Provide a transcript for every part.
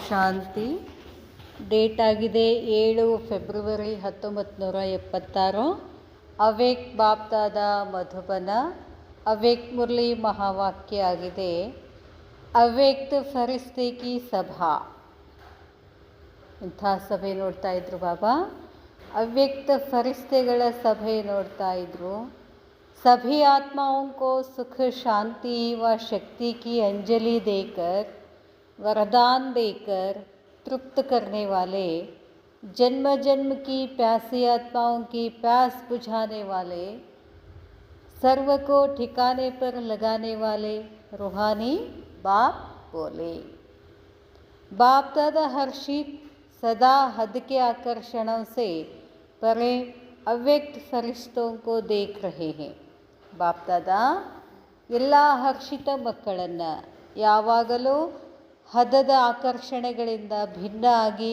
ಶಾಂತಿ. Date ಆಗಿದೆ 7 February 1976. ಅವೇಕ್ ಬಾಪ್ದಾದ ಮಧುಬನ. ಅವೇಕ್ ಮುರಳಿ ಮಹಾವಾಕ್ಯ ಆಗಿದೆ, ಅವ್ಯಕ್ತ ಫರಿಸ್ತೆ ಕಿ ಸಭಾ. ಇಂಥ ಸಭೆ ನೋಡ್ತಾ ಇದ್ರು ಬಾಬಾ. ಅವ್ಯಕ್ತ ಫರಿಸ್ತೆಗಳ ಸಭೆ ನೋಡ್ತಾ ಇದ್ರು. सभी आत्माओं को सुख शांति व शक्ति की अंजलि देकर, वरदान देकर तृप्त करने वाले, जन्म जन्म की प्यासी आत्माओं की प्यास बुझाने वाले, सर्व को ठिकाने पर लगाने वाले रूहानी बाप बोले। बाप दादा हर्षित सदा हद के आकर्षणों से परे ಅವ್ಯಕ್ತ ಫರಿಸ್ತों को देख रहे हैं. ಬಾಪ್ದಾದ ಎಲ್ಲ ಹರ್ಷಿತ ಮಕ್ಕಳನ್ನು ಯಾವಾಗಲೂ ಹದದ ಆಕರ್ಷಣೆಗಳಿಂದ ಭಿನ್ನ ಆಗಿ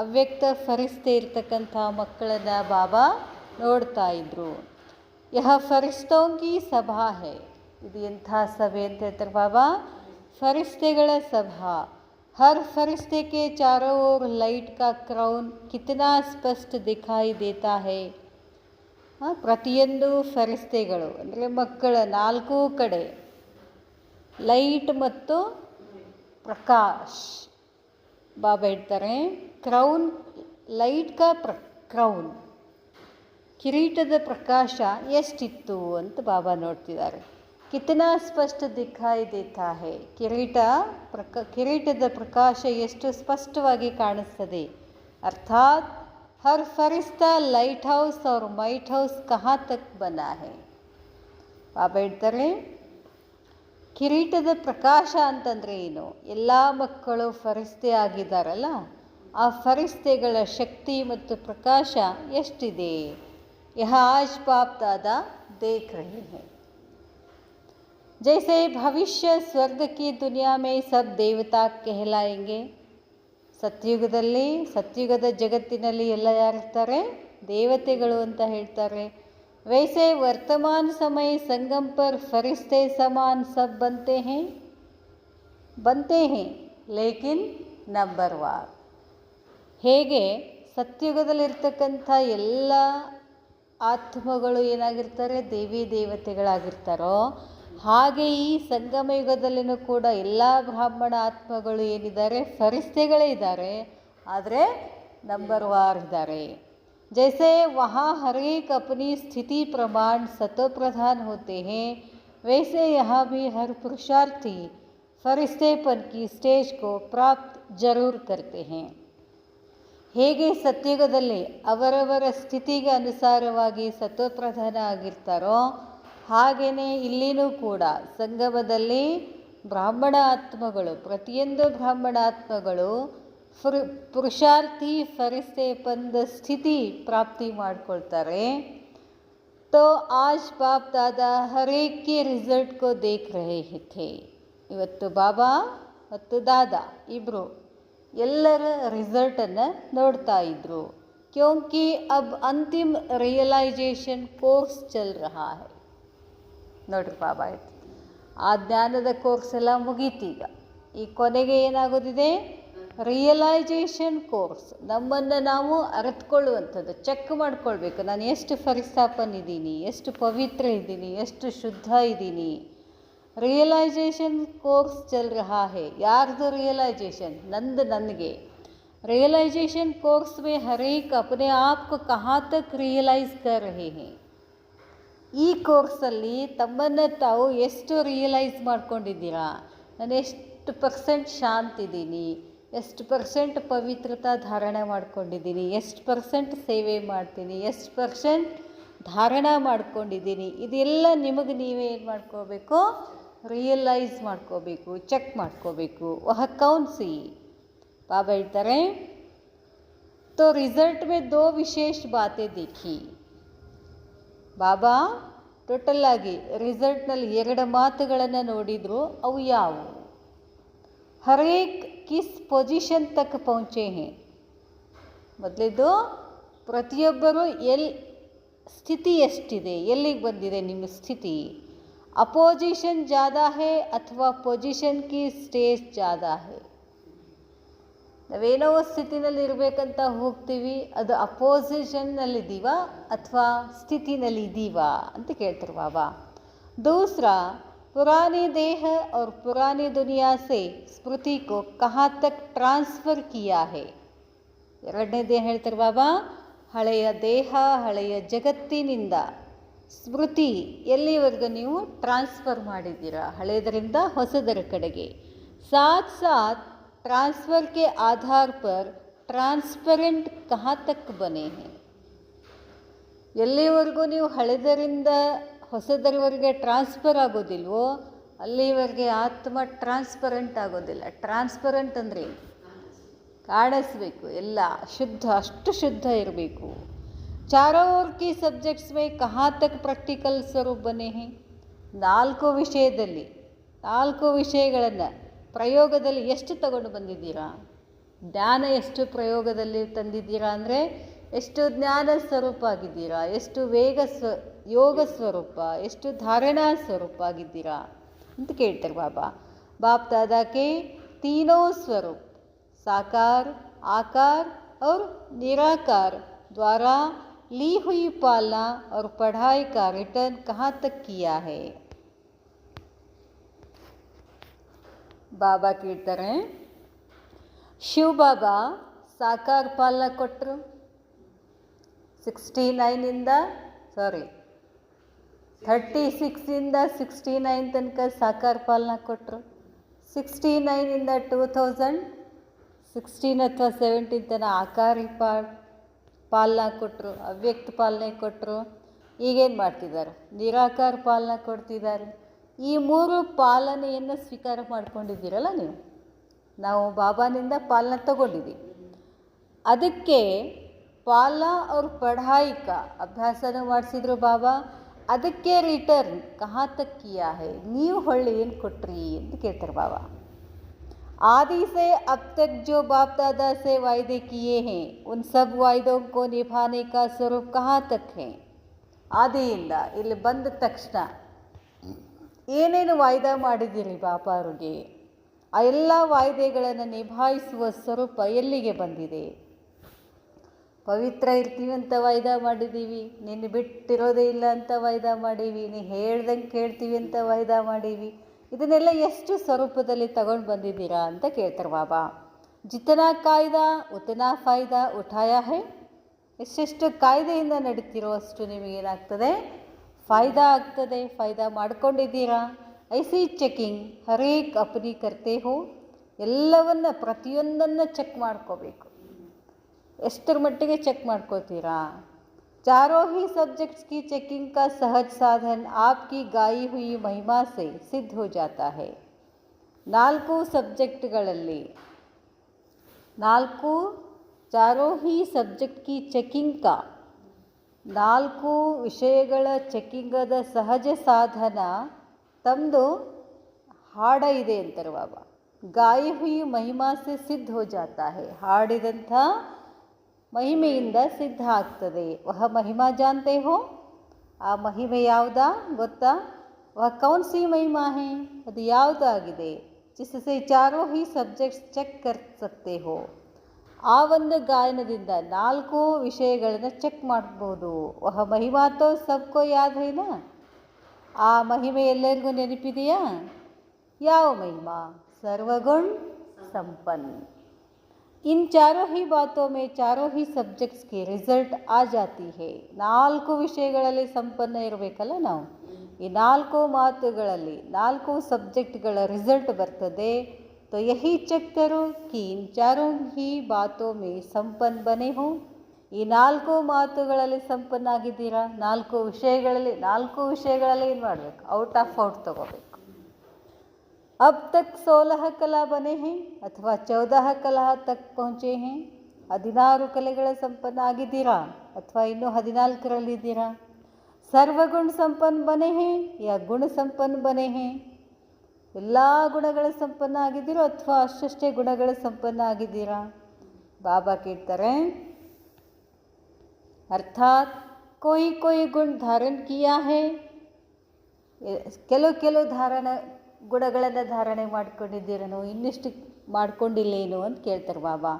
ಅವ್ಯಕ್ತ ಫರಿಸ್ತೆ ಇರ್ತಕ್ಕಂಥ ಮಕ್ಕಳನ್ನು ಬಾಬಾ ನೋಡ್ತಾ ಇದ್ರು. ಯಹ ಫರಿಸ್ತೋಂ ಕಿ ಸಭಾ ಹೈ. ಇದು ಎಂಥ ಸಭೆ ಅಂತ ಹೇಳ್ತಾರೆ ಬಾಬಾ. ಫರಿಸ್ತೆಗಳ ಸಭಾ. हर फरिश्ते के चारों ओर लाइट का क्राउन कितना स्पष्ट दिखाई देता है. ಪ್ರತಿಯೊಂದು ಫರಿಸ್ತೆಗಳು ಅಂದರೆ ಮಕ್ಕಳ ನಾಲ್ಕೂ ಕಡೆ ಲೈಟ್ ಮತ್ತು ಪ್ರಕಾಶ್. ಬಾಬಾ ಹೇಳ್ತಾರೆ ಕ್ರೌನ್ ಲೈಟ್ ಕಾ ಕ್ರೌನ್, ಕಿರೀಟದ ಪ್ರಕಾಶ ಎಷ್ಟಿತ್ತು ಅಂತ ಬಾಬಾ ನೋಡ್ತಿದ್ದಾರೆ. ಕಿತನಾ ಸ್ಪಷ್ಟ ದಿಖಾಯಿ ದೇತಾ ಹೈ. ಕಿರೀಟದ ಪ್ರಕಾಶ ಎಷ್ಟು ಸ್ಪಷ್ಟವಾಗಿ ಕಾಣಿಸ್ತದೆ. ಅರ್ಥಾತ್ हर फरिश्ता लाइट हाउस और माइट हाउस कहाँ तक बना है. ಬಾಬಾ ಹೇಳ್ತಾರೆ ಕಿರೀಟದ ಪ್ರಕಾಶ ಅಂತಂದರೆ ಏನು. ಎಲ್ಲ ಮಕ್ಕಳು ಫರಿಸ್ತೆ ಆಗಿದ್ದಾರಲ್ಲ, ಆ ಫರಿಸ್ತೆಗಳ ಶಕ್ತಿ ಮತ್ತು ಪ್ರಕಾಶ ಎಷ್ಟಿದೆ. ಯಹ ಆಜ್ ಬಾಪ್ ದಾದಾ ದೇಖ್ ರಹೆ ಹೈ. जैसे भविष्य स्वर्ग की दुनिया में सब देवता कहलाएंगे. ಸತ್ಯುಗದ ಜಗತ್ತಿನಲ್ಲಿ ಎಲ್ಲ ಯಾರಿರ್ತಾರೆ, ದೇವತೆಗಳು ಅಂತ ಹೇಳ್ತಾರೆ. वैसे वर्तमान समय संगम पर फरिश्ते समान सब बनते हैं लेकिन ನಂಬರ್ವಾರ್. ಹೇಗೆ ಸತ್ಯುಗದಲ್ಲಿರ್ತಕ್ಕಂಥ ಎಲ್ಲ ಆತ್ಮಗಳು ಏನಾಗಿರ್ತಾರೆ, ದೇವಿ ದೇವತೆಗಳಾಗಿರ್ತಾರೋ, ಹಾಗೆ ಈ ಸಂಗಮ ಯುಗದಲ್ಲಿನೂ ಕೂಡ ಎಲ್ಲ ಬ್ರಾಹ್ಮಣ ಆತ್ಮಗಳು ಏನಿದ್ದಾರೆ ಫರಿಸ್ತೆಗಳೇ ಇದ್ದಾರೆ, ಆದರೆ ನಂಬರ್ವಾರ್ ಇದ್ದಾರೆ. ಜೈಸೆ ವಹಾ ಹರೇಕ್ ಅಪನಿ ಸ್ಥಿತಿ ಪ್ರಮಾಣ ಸತೋ ಪ್ರಧಾನ ಹೋತೆ ಹೇ, ವೈಸೆ ಯಹಾ ಭಿ ಹರ್ ಪುರುಷಾರ್ಥಿ ಫರಿಸ್ತೆಪನ್ ಕಿ ಸ್ಟೇಜ್ ಕೋ ಪ್ರಾಪ್ತ್ ಜರೂರ್ ಕರ್ತೆ ಹೇ. ಹೇಗೆ ಸತ್ಯುಗದಲ್ಲಿ ಅವರವರ ಸ್ಥಿತಿಗೆ ಅನುಸಾರವಾಗಿ ಸತೋಪ್ರಧಾನ ಆಗಿರ್ತಾರೋ, ಹಾಗೆಯೇ ಇಲ್ಲಿನೂ ಕೂಡ ಸಂಗಮದಲ್ಲಿ ಬ್ರಾಹ್ಮಣ ಆತ್ಮಗಳು, ಪ್ರತಿಯೊಂದು ಬ್ರಾಹ್ಮಣ ಆತ್ಮಗಳು ಪುರುಷಾರ್ಥಿ ಫರಿಸ್ತೆ ಪಂದ ಸ್ಥಿತಿ ಪ್ರಾಪ್ತಿ ಮಾಡ್ಕೊಳ್ತಾರೆ. ತೋ ಆಜ್ ಬಾಪ್ ದಾದಾ ಹರೇಕ್ ಕೆ ರಿಸಲ್ಟ್ ಕೋ ದೇಖ್ ರಹೆ ಥೆ. ಇವತ್ತು ಬಾಬಾ ಮತ್ತು ದಾದಾ ಇಬ್ಬರು ಎಲ್ಲರ ರಿಸಲ್ಟನ್ನು ನೋಡ್ತಾ ಇದ್ರು. ಕ್ಯೋಂಕಿ ಅಬ್ ಅಂತಿಮ್ ರಿಯಲೈಜೇಷನ್ ಕೋರ್ಸ್ ಚಲ್ ರಹಾ ಹೈ. ನೋಡ್ರಿ ಬಾಬಾ ಆಯ್ತು, ಆ ಜ್ಞಾನದ ಕೋರ್ಸ್ ಎಲ್ಲ ಮುಗೀತೀಗ. ಈ ಕೊನೆಗೆ ಏನಾಗೋದಿದೆ, ರಿಯಲೈಜೇಷನ್ ಕೋರ್ಸ್. ನಮ್ಮನ್ನು ನಾವು ಅರಿತುಕೊಳ್ಳುವಂಥದ್ದು, ಚೆಕ್ ಮಾಡ್ಕೊಳ್ಬೇಕು. ನಾನು ಎಷ್ಟು ಫರಿಸ್ತಾಪನ್ ಇದ್ದೀನಿ, ಎಷ್ಟು ಪವಿತ್ರ ಇದ್ದೀನಿ, ಎಷ್ಟು ಶುದ್ಧ ಇದ್ದೀನಿ. ರಿಯಲೈಜೇಷನ್ ಕೋರ್ಸ್ ಚಲ್ ರಹಾ ಹೈ. ಯಾರ್ದು ರಿಯಲೈಜೇಷನ್? ನನಗೆ ರಿಯಲೈಜೇಷನ್ ಕೋರ್ಸ್ ಮೇ ಹರೇಕ್ ಅಪನೆ ಆಪ್ ಕೋ ಕಹಾ ತಕ್ ರಿಯಲೈಸ್ ಕರ್ ರಹೆ ಹೈ. ಈ ಕೋರ್ಸಲ್ಲಿ ತಮ್ಮನ್ನು ತಾವು ಎಷ್ಟು ರಿಯಲೈಸ್ ಮಾಡ್ಕೊಂಡಿದ್ದೀರಾ. ನಾನು ಎಷ್ಟು ಪರ್ಸೆಂಟ್ ಶಾಂತಿದ್ದೀನಿ, ಎಷ್ಟು ಪರ್ಸೆಂಟ್ ಪವಿತ್ರತಾ ಧಾರಣೆ ಮಾಡ್ಕೊಂಡಿದ್ದೀನಿ, ಎಷ್ಟು ಪರ್ಸೆಂಟ್ ಸೇವೆ ಮಾಡ್ತೀನಿ, ಎಷ್ಟು ಪರ್ಸೆಂಟ್ ಧಾರಣ ಮಾಡ್ಕೊಂಡಿದ್ದೀನಿ. ಇದೆಲ್ಲ ನಿಮಗೆ ನೀವೇ ಏನು ಮಾಡ್ಕೋಬೇಕು, ರಿಯಲೈಸ್ ಮಾಡ್ಕೋಬೇಕು, ಚೆಕ್ ಮಾಡ್ಕೋಬೇಕು. ವಹ ಕೌನ್ಸಿ ಬಾಬಾ ಹೇಳ್ತಾರೆ. ತೋ ರಿಸಲ್ಟ್ ಮೇ ದೋ ವಿಶೇಷ ಬಾತೆ ದೇಖಿ. ಬಾಬಾ ಟೋಟಲ್ ಆಗಿ ರಿಸಲ್ಟ್ನಲ್ಲಿ 2 ಮಾತುಗಳನ್ನು ನೋಡಿದರು. ಅವು ಯಾವುವು? ಹರೇಕ್ ಕಿಸ್ ಪೊಸಿಷನ್ ತಕ್ ಪਹੁಂಚೆ ಹೇ. ಮೊದಲಿದ್ದು ಪ್ರತಿಯೊಬ್ಬರು ಸ್ಥಿತಿ ಎಷ್ಟಿದೆ, ಎಲ್ಲಿಗೆ ಬಂದಿದೆ ನಿಮ್ಮ ಸ್ಥಿತಿ. ಅಪೋಸಿಷನ್ ज़्यादा है ಅಥವಾ ಪೊಸಿಷನ್ ಕಿ ಸ್ಟೇಜ್ ज़्यादा है. ನಾವೇನೋ ಸ್ಥಿತಿನಲ್ಲಿ ಇರಬೇಕಂತ ಹೋಗ್ತೀವಿ, ಅದು ಅಪೋಸಿಷನ್ನಲ್ಲಿದ್ದೀವ ಅಥವಾ ಸ್ಥಿತಿನಲ್ಲಿ ಇದ್ದೀವಾ ಅಂತ ಕೇಳ್ತಾರೆ ಬಾಬಾ. दूसरा, पुराने देह और पुरानी दुनिया से स्मृति को कहाँ तक ट्रांसफ़र किया है. ಎರಡನೇದೇ ಹೇಳ್ತಾರೆ ಬಾಬಾ, ಹಳೆಯ ದೇಹ ಹಳೆಯ ಜಗತ್ತಿನಿಂದ ಸ್ಮೃತಿ ಎಲ್ಲಿವರೆಗೂ ನೀವು ಟ್ರಾನ್ಸ್ಫರ್ ಮಾಡಿದ್ದೀರಾ, ಹಳೆಯದರಿಂದ ಹೊಸದರ ಕಡೆಗೆ. ಸಾಥ್ ಸಾಥ್ ट्रांसफ़र के आधार पर ट्रांसपेरेंट कहाँ तक बने हैं. ಎಲ್ಲಿವರೆಗೂ ನೀವು ಹಳೆದರಿಂದ ಹೊಸದರವರೆಗೆ ಟ್ರಾನ್ಸ್ಫರ್ ಆಗೋದಿಲ್ವೋ ಅಲ್ಲಿವರೆಗೆ ಆತ್ಮ ಟ್ರಾನ್ಸ್ಪರೆಂಟ್ ಆಗೋದಿಲ್ಲ. ಟ್ರಾನ್ಸ್ಪರೆಂಟ್ ಅಂದರೆ ಕಾಣಿಸ್ಬೇಕು, ಎಲ್ಲ ಶುದ್ಧ, ಅಷ್ಟು ಶುದ್ಧ ಇರಬೇಕು. ಚಾರೋ ಓರ್ ಕಿ ಸಬ್ಜೆಕ್ಟ್ಸ್ ಮೇ ಕಹಾ ತಕ್ ಪ್ರಾಕ್ಟಿಕಲ್ ಸ್ವರೂಪ್ ಬನೆ ಹೇ. ನಾಲ್ಕು ವಿಷಯಗಳನ್ನು ಪ್ರಯೋಗದಲ್ಲಿ ಎಷ್ಟು ತಗೊಂಡು ಬಂದಿದ್ದೀರಾ, ಜ್ಞಾನ ಎಷ್ಟು ಪ್ರಯೋಗದಲ್ಲಿ ತಂದಿದ್ದೀರಾ ಅಂದರೆ ಎಷ್ಟು ಜ್ಞಾನ ಸ್ವರೂಪ ಆಗಿದ್ದೀರಾ, ಎಷ್ಟು ಯೋಗ ಸ್ವರೂಪ, ಎಷ್ಟು ಧಾರಣಾ ಸ್ವರೂಪ ಆಗಿದ್ದೀರಾ ಅಂತ ಕೇಳ್ತಾರೆ ಬಾಬಾ. ಬಾಪ್ ದಾದಾಕ್ಕೆ ತೀನೋ ಸ್ವರೂಪ್ साकार, आकार और निराकार द्वारा ली हुई पालना और पढ़ाई का रिटर्न कहाँ तक किया है. ಬಾಬಾ ಕೇಳ್ತಾರೆ, ಶಿವ ಬಾಬಾ ಸಾಕಾರ ಪಾಲನ ಕೊಟ್ಟರು. 36ಇಂದ 69 ತನಕ ಸಾಕಾರ ಪಾಲನ ಕೊಟ್ಟರು. 69ಇಂದ 2016 ಅಥವಾ 17 ತನಕ ಆಕಾರಿ ಪಾಲನ ಕೊಟ್ಟರು, ಅವ್ಯಕ್ತ ಪಾಲನೆ ಕೊಟ್ಟರು. ಈಗೇನು ಮಾಡ್ತಿದ್ದಾರೆ, ನಿರಾಕಾರ ಪಾಲನ ಕೊಡ್ತಿದ್ದಾರೆ. ಈ 3 ಪಾಲನೆಯನ್ನು ಸ್ವೀಕಾರ ಮಾಡ್ಕೊಂಡಿದ್ದೀರಲ್ಲ ನೀವು. ನಾವು ಬಾಬಾನಿಂದ ಪಾಲನ ತಗೊಂಡಿದ್ದೀವಿ, ಅದಕ್ಕೆ ಪಾಲನಾ ಅವ್ರ ಪಢಾಯಿಕ ಅಭ್ಯಾಸನ ಮಾಡಿಸಿದ್ರು ಬಾಬಾ. ಅದಕ್ಕೆ ರಿಟರ್ನ್ ಕಹಾ ತಕ್ ಕಿಯಾ ಹೈ, ನೀವು ಹೊಳ್ಳಿ ಏನು ಕೊಟ್ರಿ ಅಂತ ಕೇಳ್ತಾರೆ ಬಾಬಾ. आदि से अब तक जो बाप दादा से वायदे किए हैं उन सब वायदों को निभाने का स्वरूप कहाँ तक है. ಆದಿಯಿಂದ ಇಲ್ಲಿ ಬಂದ ತಕ್ಷಣ ಏನೇನು ವಾಯ್ದೆ ಮಾಡಿದ್ದೀರಿ ಬಾಬಾ ಅವ್ರಿಗೆ, ಆ ಎಲ್ಲ ವಾಯ್ದೆಗಳನ್ನು ನಿಭಾಯಿಸುವ ಸ್ವರೂಪ ಎಲ್ಲಿಗೆ ಬಂದಿದೆ. ಪವಿತ್ರ ಇರ್ತೀವಿ ಅಂತ ವಾಯ್ದೆ ಮಾಡಿದ್ದೀವಿ, ನಿನ್ನ ಬಿಟ್ಟಿರೋದೇ ಇಲ್ಲ ಅಂತ ವಾಯ್ದೆ ಮಾಡೀವಿ, ನೀ ಹೇಳ್ದಂಗೆ ಕೇಳ್ತೀವಿ ಅಂತ ವಾಯ್ದೆ ಮಾಡೀವಿ. ಇದನ್ನೆಲ್ಲ ಎಷ್ಟು ಸ್ವರೂಪದಲ್ಲಿ ತಗೊಂಡು ಬಂದಿದ್ದೀರಾ ಅಂತ ಕೇಳ್ತಾರೆ ಬಾಬಾ. ಜಿತನಾ ಕಾಯ್ದಾ ಉತನಾ ಫಾಯ್ದಾ ಉಠಾಯ ಹೈ. ಎಷ್ಟೆಷ್ಟು ಕಾಯ್ದೆಯಿಂದ ನಡೀತಿರೋ ಅಷ್ಟು ನಿಮಗೇನಾಗ್ತದೆ, ಫಾಯ್ದಾ ಆಗ್ತದೆ. ಫಾಯ್ದಾ ಮಾಡ್ಕೊಂಡಿದ್ದೀರಾ. ಐಸಿ ಚೆಕಿಂಗ್ ಹರೇಕ್ ಅಪ್ನಿ ಕರ್ತೆ ಹೋ. ಎಲ್ಲವನ್ನ ಪ್ರತಿಯೊಂದನ್ನು ಚೆಕ್ ಮಾಡ್ಕೋಬೇಕು. ಎಷ್ಟರ ಮಟ್ಟಿಗೆ ಚೆಕ್ ಮಾಡ್ಕೋತೀರಾ. चारों ही सब्जेक्ट्स की चेकिंग का सहज साधन आपकी गाई हुई महिमा से सिद्ध हो जाता है. 4 ಸಬ್ಜೆಕ್ಟ್ಗಳಲ್ಲಿ चारों ही सब्जेक्ट की चेकिंग का 4 ವಿಷಯಗಳ ಚೆಕಿಂಗದ ಸಹಜ ಸಾಧನ ತಮ್ಮದು ಹಾಡ ಇದೆ ಅಂತಾರೆ ಬಾಬಾ. ಗಾಯಿ ಹುಯಿ ಮಹಿಮಾ ಸೆ ಸಿದ್ಧ ಹೋ ಜಾತಾ ಹೈ. ಹಾಡಿದಂಥ ಮಹಿಮೆಯಿಂದ ಸಿದ್ಧ ಆಗ್ತದೆ. ವಹ ಮಹಿಮಾ ಜಾನ್ತೆ ಹೋ. ಆ ಮಹಿಮೆ ಯಾವುದಾ ಗೊತ್ತಾ. ವಹ ಕೌನ್ ಸಿ ಮಹಿಮಾ ಹೇ, ಅದು ಯಾವುದಾಗಿದೆ. ಜಿಸಸೆ ಚಾರೋ ಹಿ ಸಬ್ಜೆಕ್ಟ್ಸ್ ಚೆಕ್ ಕರ್ ಸಕ್ತೆ ಹೋ. ಆ ಒಂದು ಗಾಯನದಿಂದ 4 ವಿಷಯಗಳನ್ನು ಚೆಕ್ ಮಾಡ್ಬೋದು. ವಹ ಮಹಿಮಾ ತೋ ಸಬ್ಕೋ ಯಾದ್ ಹೈನಾ. ಆ ಮಹಿಮೆ ಎಲ್ಲರಿಗೂ ನೆನಪಿದೆಯಾ. ಯಾವ ಮಹಿಮಾ. ಸರ್ವಗುಣ ಸಂಪನ್ನ. इन चारों ही बातों में चारों ही सब्जेक्ट्स के रिजल्ट आ जाती है. 4 ವಿಷಯಗಳಲ್ಲಿ ಸಂಪನ್ನ ಇರಬೇಕಲ್ಲ ನಾವು. ಈ 4 ಮಾತುಗಳಲ್ಲಿ 4 ಸಬ್ಜೆಕ್ಟ್ಗಳ ರಿಸಲ್ಟ್ ಬರ್ತದೆ. तो यही चेक करो कि इन चारों ही बातों में संपन्न बने हो. ಈ 4 ಮಾತುಗಳಲ್ಲಿ ಸಂಪನ್ನ ಆಗಿದ್ದೀರಾ. 4 ವಿಷಯಗಳಲ್ಲಿ ಏನು ಮಾಡಬೇಕು, ಔಟ್ ತಗೋಬೇಕು. अब तक 16 कला बने हैं अथवा 14 कला तक पहुँचे हैं. 16 ಕಲೆಗಳ ಸಂಪನ್ನ ಆಗಿದ್ದೀರಾ ಅಥವಾ ಇನ್ನೂ 14ರಲ್ಲಿದ್ದೀರಾ. ಸರ್ವಗುಣ ಸಂಪನ್ನ ಬನೆ ಹೇ ಯಾ ಗುಣ ಸಂಪನ್ನ ಬನೆ ಹೇ. ಎಲ್ಲ ಗುಣಗಳ ಸಂಪನ್ನ ಆಗಿದ್ದೀರೋ ಅಥವಾ ಅಷ್ಟೇ ಗುಣಗಳ ಸಂಪನ್ನ ಆಗಿದ್ದೀರಾ. ಬಾಬಾ ಕೇಳ್ತಾರೆ, ಅರ್ಥಾತ್ कोई गुण धारण किया है. ಕೆಲವು ಗುಣಗಳನ್ನು ಧಾರಣೆ ಮಾಡ್ಕೊಂಡಿದ್ದೀರೇನೋ, ಇನ್ನಿಷ್ಟು ಮಾಡ್ಕೊಂಡಿಲ್ಲೇನೋ ಅಂತ ಕೇಳ್ತಾರೆ ಬಾಬಾ.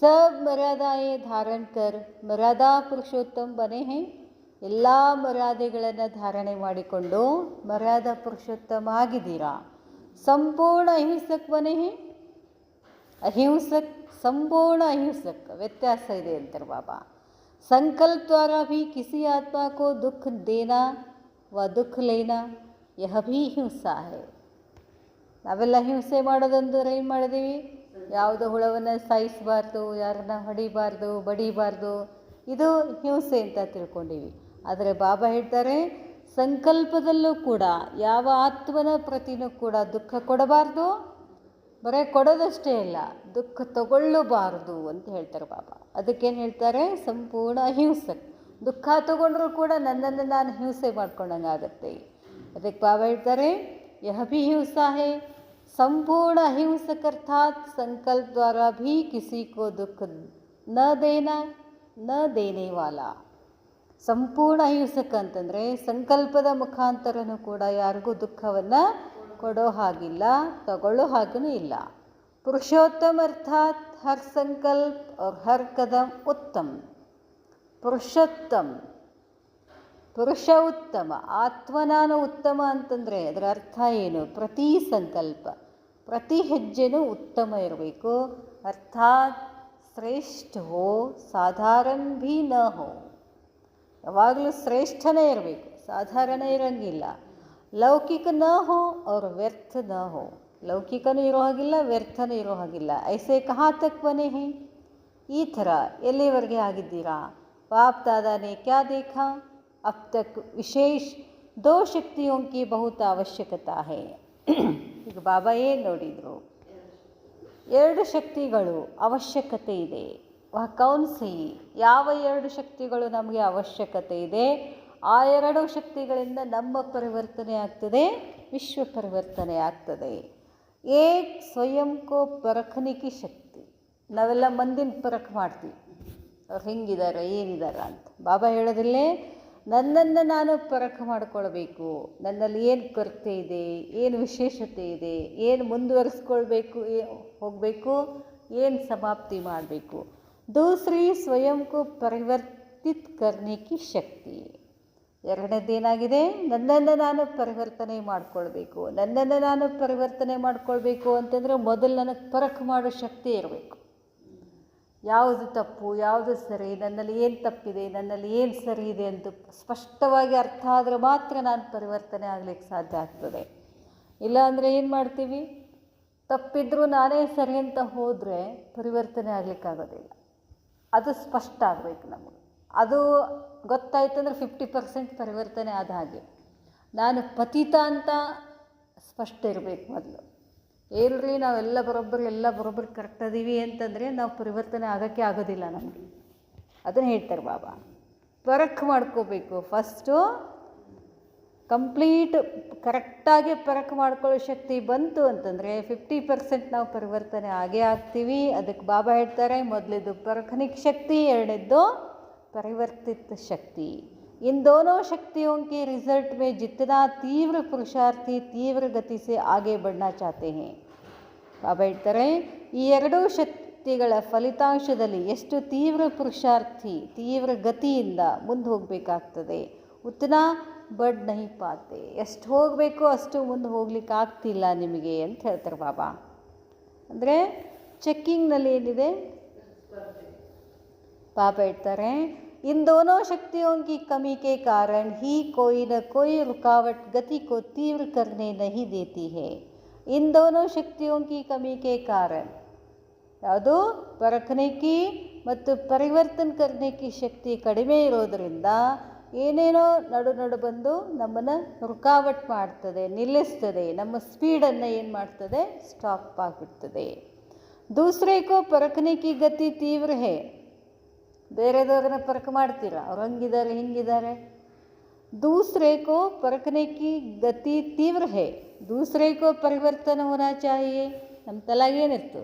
सब ಮರ್ಯಾದಾಯೇ ಧಾರಣ ಕರ್ ಮರ್ಯಾದಾ ಪುರುಷೋತ್ತಮ ಬನೆ ಹೇ. ಎಲ್ಲ ಮರ್ಯಾದೆಗಳನ್ನು ಧಾರಣೆ ಮಾಡಿಕೊಂಡು ಮರ್ಯಾದಾ ಪುರುಷೋತ್ತಮ ಆಗಿದ್ದೀರಾ. ಸಂಪೂರ್ಣ ಅಹಿಂಸಕ್ ಬನೆ ಹೇ. ಅಹಿಂಸಕ್ ಸಂಪೂರ್ಣ ಅಹಿಂಸಕ್ ವ್ಯತ್ಯಾಸ ಇದೆ ಅಂತಾರೆ ಬಾಬಾ. संकल्प द्वारा भी किसी आत्मा को दुख देना व दुख लेना यह भी ಹಿಂಸಾ है. ನಾವೆಲ್ಲ ಹಿಂಸೆ ಮಾಡೋದಂದ್ರೆ ಏನು ಮಾಡಿದ್ದೀವಿ? ಯಾವುದೋ ಹುಳವನ್ನು ಸಾಯಿಸಬಾರ್ದು, ಯಾರನ್ನ ಹೊಡಿಬಾರ್ದು, ಬಡಿಬಾರ್ದು, ಇದು ಹಿಂಸೆ ಅಂತ ತಿಳ್ಕೊಂಡೀವಿ. ಆದರೆ ಬಾಬಾ ಹೇಳ್ತಾರೆ, ಸಂಕಲ್ಪದಲ್ಲೂ ಕೂಡ ಯಾವ ಆತ್ಮನ ಪ್ರತಿನೂ ಕೂಡ ದುಃಖ ಕೊಡಬಾರ್ದು, ಬರೀ ಕೊಡೋದಷ್ಟೇ ಇಲ್ಲ, ದುಃಖ ತಗೊಳ್ಳಬಾರ್ದು ಅಂತ ಹೇಳ್ತಾರೆ ಬಾಬಾ. ಅದಕ್ಕೇನು ಹೇಳ್ತಾರೆ? ಸಂಪೂರ್ಣ ಅಹಿಂಸಕ್. ದುಃಖ ತಗೊಂಡ್ರೂ ಕೂಡ ನನ್ನನ್ನು ನಾನು ಹಿಂಸೆ ಮಾಡ್ಕೊಂಡಂಗಾಗತ್ತೆ. ಅದಕ್ಕೆ ಬಾಬಾ ಹೇಳ್ತಾರೆ, ಯಹ ಭಿ ಹಿಂಸಾ ಹೇ. ಸಂಪೂರ್ಣ ಅಹಿಂಸಕ್ ಅರ್ಥಾತ್ ಸಂಕಲ್ಪ ದ್ವಾರ ಭೀ ಕಿಸಿ ಕೋ ದುಃಖ ನ ದೇನಾ ನ ದೇನೆ ವಾಲಾ. ಸಂಪೂರ್ಣ ಅಹಿಂಸಕ್ ಅಂತಂದರೆ ಸಂಕಲ್ಪದ ಮುಖಾಂತರನೂ ಕೂಡ ಯಾರಿಗೂ ದುಃಖವನ್ನು ಕೊಡೋ ಹಾಗಿಲ್ಲ, ತಗೊಳ್ಳೋ ಹಾಗೂ ಇಲ್ಲ. ಪುರುಷೋತ್ತಮ ಅರ್ಥಾತ್ ಹರ್ ಸಂಕಲ್ಪ और हर कदम ಉತ್ತಮ. ಪುರುಷೋತ್ತಮ, ಪುರುಷ ಉತ್ತಮ, ಆತ್ಮನಾನು ಉತ್ತಮ ಅಂತಂದರೆ ಅದರ ಅರ್ಥ ಏನು? ಪ್ರತಿ ಸಂಕಲ್ಪ, ಪ್ರತಿ ಹೆಜ್ಜೆನೂ ಉತ್ತಮ ಇರಬೇಕು. ಅರ್ಥಾತ್ ಶ್ರೇಷ್ಠ ಹೋ, ಸಾಧಾರಣ ಭೀ ನ ಹೋ. ಯಾವಾಗಲೂ ಶ್ರೇಷ್ಠನೇ ಇರಬೇಕು, ಸಾಧಾರಣ ಇರೋಂಗಿಲ್ಲ. ಲೌಕಿಕ ನ ಹೋ ಅವ್ರ ವ್ಯರ್ಥ ನ ಹೋ. ಲೌಕಿಕನೂ ಇರೋ ಹಾಗಿಲ್ಲ, ವ್ಯರ್ಥನೂ ಇರೋ ಹಾಗಿಲ್ಲ. ಐಸೆ ಕಹಾ ತಕ್ ಬನೆ ಹೇ. ಈ ಥರ ಎಲ್ಲಿವರೆಗೆ ಆಗಿದ್ದೀರಾ? ಬಾಪ್ ದಾದಾ ನೆ ಕ್ಯಾ ದೇಖಾ अब तक ವಿಶೇಷ ದೋ ಶಕ್ತಿಯೋಂ ಕಿ ಬಹುತ ಅವಶ್ಯಕತಾ ಹೇ. ಈಗ ಬಾಬಾ ಏನು ನೋಡಿದರು? 2 ಶಕ್ತಿಗಳು ಅವಶ್ಯಕತೆ ಇದೆ. ವಹ ಕೌನ್ಸಿ, ಯಾವ 2 ಶಕ್ತಿಗಳು ನಮಗೆ ಅವಶ್ಯಕತೆ ಇದೆ? ಆ 2 ಶಕ್ತಿಗಳಿಂದ ನಮ್ಮ ಪರಿವರ್ತನೆ ಆಗ್ತದೆ, ವಿಶ್ವ ಪರಿವರ್ತನೆ ಆಗ್ತದೆ. ಏಕ್ ಸ್ವಯಂ ಕೋ ಪರಖನೆ ಕಿ ಶಕ್ತಿ. ನಾವೆಲ್ಲ ಮಂದಿನ ಪರಖ್ ಮಾಡ್ತೀವಿ, ಅವ್ರು ಹೆಂಗಿದ್ದಾರೆ, ಏನಿದ್ದಾರೆ ಅಂತ. ಬಾಬಾ ಹೇಳೋದಿಲ್ಲೇ, ನನ್ನನ್ನು ನಾನು ಪರಖ ಮಾಡಿಕೊಳ್ಬೇಕು. ನನ್ನಲ್ಲಿ ಏನು ಕೊರತೆ ಇದೆ, ಏನು ವಿಶೇಷತೆ ಇದೆ, ಏನು ಮುಂದುವರಿಸ್ಕೊಳ್ಬೇಕು, ಹೋಗಬೇಕು, ಏನು ಸಮಾಪ್ತಿ ಮಾಡಬೇಕು. ದೂಸರಿ ಸ್ವಯಂ ಕೋ ಪರಿವರ್ತಿತ್ ಕರ್ನೆ ಕಿ ಶಕ್ತಿ. ಎರಡನೇದೇನಾಗಿದೆ? ನನ್ನನ್ನು ನಾನು ಪರಿವರ್ತನೆ ಮಾಡಿಕೊಳ್ಬೇಕು. ನನ್ನನ್ನು ನಾನು ಪರಿವರ್ತನೆ ಮಾಡಿಕೊಳ್ಬೇಕು ಅಂತಂದರೆ ಮೊದಲು ನನಗೆ ಪರಖ ಮಾಡೋ ಶಕ್ತಿ ಇರಬೇಕು. ಯಾವುದು ತಪ್ಪು, ಯಾವುದು ಸರಿ, ನನ್ನಲ್ಲಿ ಏನು ತಪ್ಪಿದೆ, ನನ್ನಲ್ಲಿ ಏನು ಸರಿ ಇದೆ ಅಂತ ಸ್ಪಷ್ಟವಾಗಿ ಅರ್ಥ ಆದರೆ ಮಾತ್ರ ನಾನು ಪರಿವರ್ತನೆ ಆಗಲಿಕ್ಕೆ ಸಾಧ್ಯ ಆಗ್ತದೆ. ಇಲ್ಲಾಂದರೆ ಏನು ಮಾಡ್ತೀವಿ? ತಪ್ಪಿದ್ರೂ ನಾನೇ ಸರಿ ಅಂತ ಹೋದರೆ ಪರಿವರ್ತನೆ ಆಗಲಿಕ್ಕಾಗೋದಿಲ್ಲ. ಅದು ಸ್ಪಷ್ಟ ಆಗಬೇಕು ನಮಗೆ. ಅದು ಗೊತ್ತಾಯ್ತು ಅಂದರೆ 50% ಪರಿವರ್ತನೆ ಆದ ಹಾಗೆ. ನಾನು ಪತಿತ ಅಂತ ಸ್ಪಷ್ಟ ಇರಬೇಕು ಮೊದಲು. ಏನ್ರಿ ನಾವೆಲ್ಲ ಬರೋಬ್ಬರಿ ಕರೆಕ್ಟ್ ಅದೀವಿ ಅಂತಂದರೆ ನಾವು ಪರಿವರ್ತನೆ ಆಗೋಕ್ಕೆ ಆಗೋದಿಲ್ಲ ನಮಗೆ. ಅದನ್ನು ಹೇಳ್ತಾರೆ ಬಾಬಾ. ಪರಖ ಮಾಡ್ಕೋಬೇಕು. ಫಸ್ಟು ಕಂಪ್ಲೀಟ್ ಕರೆಕ್ಟಾಗಿ ಪರಖ ಮಾಡ್ಕೊಳ್ಳೋ ಶಕ್ತಿ ಬಂತು ಅಂತಂದರೆ 50% ನಾವು ಪರಿವರ್ತನೆ ಆಗೇ ಆಗ್ತೀವಿ. ಅದಕ್ಕೆ ಬಾಬಾ ಹೇಳ್ತಾರೆ, ಮೊದಲಿದ್ದು ಪರಖನಿಕ್ ಶಕ್ತಿ, ಎರಡನೇದ್ದು परिवर्तित शक्ति. इन दोनों शक्तियों के रिजल्ट में जितना तीव्र पुरुषार्थी तीव्र गति से आगे बढ़ना चाहते हैं. ಬಾಬಾ ಹೇಳ್ತಾರೆ, ಈ 2 ಶಕ್ತಿಗಳ ಫಲಿತಾಂಶದಲ್ಲಿ ಎಷ್ಟು ತೀವ್ರ ಪುರುಷಾರ್ಥಿ ತೀವ್ರ ಗತಿಯಿಂದ ಮುಂದೆ ಹೋಗಬೇಕಾಗ್ತದೆ. ಉತ್ನಾ ಬಡ್ ನಹಿ ಪಾತೆ. ಎಷ್ಟು ಹೋಗಬೇಕು ಅಷ್ಟು ಮುಂದೆ ಹೋಗ್ಲಿಕ್ಕೆ ಆಗ್ತಿಲ್ಲ ನಿಮಗೆ ಅಂತ ಹೇಳ್ತಾರೆ ಬಾಬಾ. ಅಂದರೆ ಚೆಕ್ಕಿಂಗ್ನಲ್ಲಿ ಏನಿದೆ? बाबा ಹೇಳ್ತಾರೆ, इन दोनों शक्तियों की कमी के कारण ही कोई न कोई रुकावट गति को तीव्र करने नहीं देती है. इन दोनों शक्तियों की कमी के कारण, ಯಾವುದು ಪರಖನೆ ಕಿ ಮತ್ತು ಪರಿವರ್ತನೆ ಕರ್ನೆ ಕಿ ಶಕ್ತಿ ಕಡಿಮೆ ಇರೋದರಿಂದ ಏನೇನೋ ನಡು ಬಂದು ನಮ್ಮನ್ನು ರುಕಾವಟ್ ಮಾಡ್ತದೆ, ನಿಲ್ಲಿಸ್ತದೆ. ನಮ್ಮ ಸ್ಪೀಡನ್ನು ಏನು ಮಾಡ್ತದೆ? ಸ್ಟಾಪ್ ಆಗಿಬಿಡ್ತದೆ. ದೂಸರೆ ಕೋ ಪರಖನೆ ಕಿ ಗತಿ ತೀವ್ರ ಹೇ. ಬೇರೆದವ್ರನ್ನ ಪರಖ ಮಾಡ್ತೀರಾ, ಅವ್ರು ಹಂಗಿದ್ದಾರೆ ಹಿಂಗಿದ್ದಾರೆ. दूसरे को परखने की गति तीव्र है. दूसरे को ಪರಿವರ್ತನೆ ಹೋನಾ ಚಾಹಿಯೇ. ನಮ್ಮ ತಲೆಗೇನಿತ್ತು?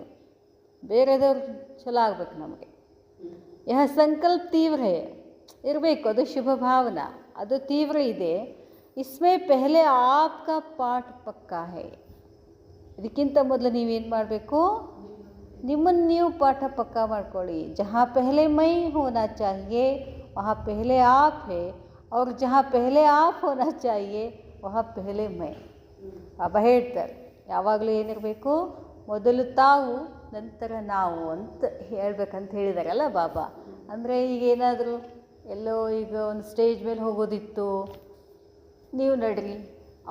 ಬೇರೆದವ್ರು ಚಲೋ ಆಗ್ಬೇಕು ನಮಗೆ. ಯಹ ಸಂಕಲ್ಪ ತೀವ್ರ ಹೇ ಇರಬೇಕು, ಅದು ಶುಭ ಭಾವನಾ, ಅದು ತೀವ್ರ ಇದೆ. ಇಸ್ಮೇ ಪೆಹಲೆ ಆಪ್ಕಾ ಪಾಠ ಪಕ್ಕಾ ಹೇ. ಇದಕ್ಕಿಂತ ಮೊದಲು ನೀವೇನು ಮಾಡಬೇಕು, ನಿಮ್ಮನ್ನು ನೀವು ಪಾಠ ಪಕ್ಕಾ ಮಾಡ್ಕೊಳ್ಳಿ. ಜहाँ पहले मैं होना चाहिए वहाँ पहले आप है, और जहाँ पहले आप होना चाहिए वहाँ पहले मैं. ಬಾಬಾ ಹೇಳ್ತಾರೆ, ಯಾವಾಗಲೂ ಏನಿರಬೇಕು, ಮೊದಲು ತಾವು ನಂತರ ನಾವು ಅಂತ ಹೇಳ್ಬೇಕಂತ ಹೇಳಿದಾರಲ್ಲ ಬಾಬಾ. ಅಂದರೆ ಈಗ ಏನಾದರೂ ಎಲ್ಲೋ ಈಗ ಒಂದು ಸ್ಟೇಜ್ ಮೇಲೆ ಹೋಗೋದಿತ್ತು, ನೀವು ನಡ್ರಿ,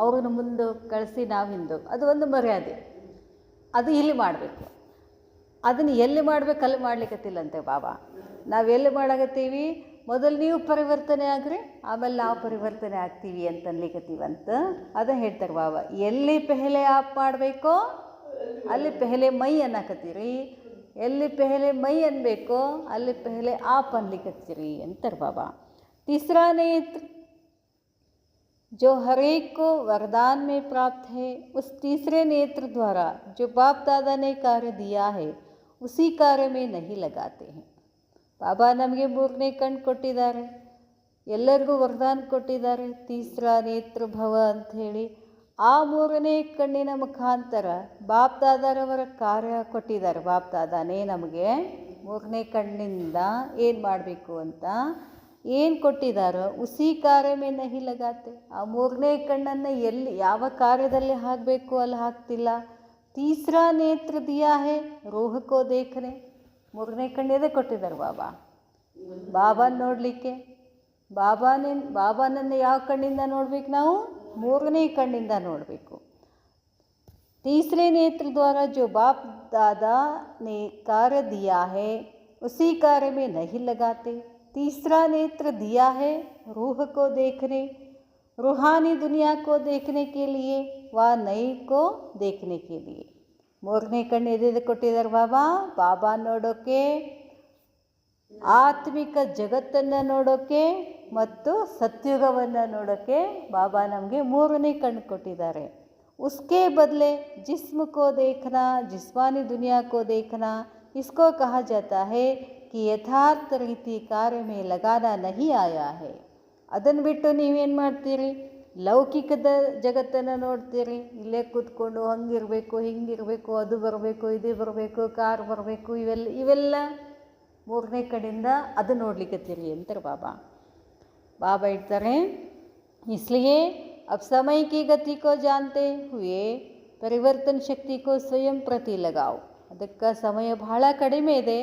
ಅವ್ರನ್ನ ಮುಂದೆ ಕಳಿಸಿ ನಾವು ಹಿಂದೆ, ಅದು ಒಂದು ಮರ್ಯಾದೆ. ಅದು ಇಲ್ಲಿ ಮಾಡಬೇಕು. ಅದನ್ನು ಎಲ್ಲಿ ಮಾಡಬೇಕು ಅಲ್ಲಿ ಮಾಡ್ಲಿಕ್ಕತ್ತಿಲ್ಲಂತೆ ಬಾಬಾ. ನಾವು ಎಲ್ಲಿ ಮಾಡಾಕತ್ತೀವಿ, ಮೊದಲು ನೀವು ಪರಿವರ್ತನೆ ಆಗ್ರಿ, ಆಮೇಲೆ ನಾವು ಪರಿವರ್ತನೆ ಆಗ್ತೀವಿ ಅಂತ ಅನ್ಲಿಕ್ಕತ್ತೀವಂತ. ಅದನ್ನು ಹೇಳ್ತಾರೆ ಬಾಬಾ. ಎಲ್ಲಿ ಪೆಹಲೆ ಆಪ್ ಮಾಡಬೇಕೋ ಅಲ್ಲಿ ಪೆಹಲೆ ಮೈ ಅನ್ನಕತ್ತೀರಿ, ಎಲ್ಲಿ ಪೆಹಲೆ ಮೈ ಅನ್ಬೇಕೋ ಅಲ್ಲಿ ಪೆಹಲೆ ಆಪ್ ಅನ್ಲಿಕ್ಕತ್ತೀರಿ ಅಂತಾರೆ ಬಾಬಾ. तीसरा नेत्र जो हर एक को वरदान में प्राप्त है, उस तीसरे नेत्र द्वारा जो बाप दादा ने कार्य दिया है उसी कार्य में नहीं लगाते हैं. ಬಾಬಾ ನಮಗೆ ಮೂರನೇ ಕಣ್ಣು ಕೊಟ್ಟಿದ್ದಾರೆ, ಎಲ್ಲರಿಗೂ ವರದಾನ ಕೊಟ್ಟಿದ್ದಾರೆ, ತೀಸ್ರಾ ನೇತ್ರ ಭವ ಅಂಥೇಳಿ. ಆ ಮೂರನೇ ಕಣ್ಣಿನ ಮುಖಾಂತರ ಬಾಪ್ ದಾದಾರವರ ಕಾರ್ಯ ಕೊಟ್ಟಿದ್ದಾರೆ. ಬಾಪ್ ದಾದಾನೇ ನಮಗೆ ಮೂರನೇ ಕಣ್ಣಿಂದ ಏನು ಮಾಡಬೇಕು ಅಂತ ಏನು ಕೊಟ್ಟಿದ್ದಾರೋ ಉಸಿ ಕಾರ್ಯ ಮೇ ನಹಿ ಲಗಾತೆ. ಆ ಮೂರನೇ ಕಣ್ಣನ್ನು ಎಲ್ಲಿ ಯಾವ ಕಾರ್ಯದಲ್ಲಿ ಹಾಕಬೇಕು ಅಲ್ಲಿ ಹಾಕ್ತಿಲ್ಲ. ತೀಸ್ರಾ ನೇತ್ರ ದಿಯಾ ಹೇ ರೂಹ ಕೋ ದೇಖನೆ. ಮೂರನೇ ಕಣ್ಣಿದೆ ಕೊಟ್ಟಿದ್ದಾರೆ ಬಾಬಾ, ಬಾಬಾನ ನೋಡಲಿಕ್ಕೆ. ಬಾಬಾನನ್ನು ಯಾವ ಕಣ್ಣಿಂದ ನೋಡ್ಬೇಕು ನಾವು? ಮೂರನೇ ಕಣ್ಣಿಂದ ನೋಡಬೇಕು. तीसरे नेत्र द्वारा जो बाप दादा ने कार्य दिया है उसी कार्य में नहीं लगाते. तीसरा नेत्र दिया है रूह को देखने, रूहानी दुनिया को देखने के लिए, व नई को देखने के लिए. ಮೂರನೇ ಕಣ್ಣು ಎದೆದು ಕೊಟ್ಟಿದ್ದಾರೆ ಬಾಬಾ? ಬಾಬಾ ನೋಡೋಕ್ಕೆ, ಆತ್ಮಿಕ ಜಗತ್ತನ್ನು ನೋಡೋಕ್ಕೆ ಮತ್ತು ಸತ್ಯುಗವನ್ನು ನೋಡೋಕ್ಕೆ ಬಾಬಾ ನಮಗೆ ಮೂರನೇ ಕಣ್ಣು ಕೊಟ್ಟಿದ್ದಾರೆ. उसके बदले जिस्म को देखना, जिस्मानी दुनिया को देखना, इसको कहा जाता है कि ಯಥಾರ್ಥ ರೀತಿ ಕಾರ್ಯ ಮೇ ಲಗಾನ ನಹಿ ಆಯಾ ಹೇ. ಅದನ್ನು ಬಿಟ್ಟು ನೀವೇನು ಮಾಡ್ತೀರಿ? ಲೌಕಿಕದ ಜಗತ್ತನ್ನು ನೋಡ್ತೀರಿ. ಇಲ್ಲೇ ಕೂತ್ಕೊಂಡು ಹಂಗಿರಬೇಕು, ಹಿಂಗಿರಬೇಕು, ಅದು ಬರಬೇಕು, ಇದು ಬರಬೇಕು, ಕಾರ್ ಬರಬೇಕು, ಇವೆಲ್ಲ ಮೂರನೇ ಕಡೆಯಿಂದ ಅದು ನೋಡ್ಲಿಕ್ಕತ್ತೀರಿ ಅಂತಾರೆ ಬಾಬಾ. ಬಾಬಾ ಇಡ್ತಾರೆ, इसलिए अब समय की गति को जानते हुए ಪರಿವರ್ತನ ಶಕ್ತಿ ಕೋ ಸ್ವಯಂ ಪ್ರತಿ ಲಗಾವ್. ಅದಕ್ಕೆ ಸಮಯ ಬಹಳ ಕಡಿಮೆ ಇದೆ,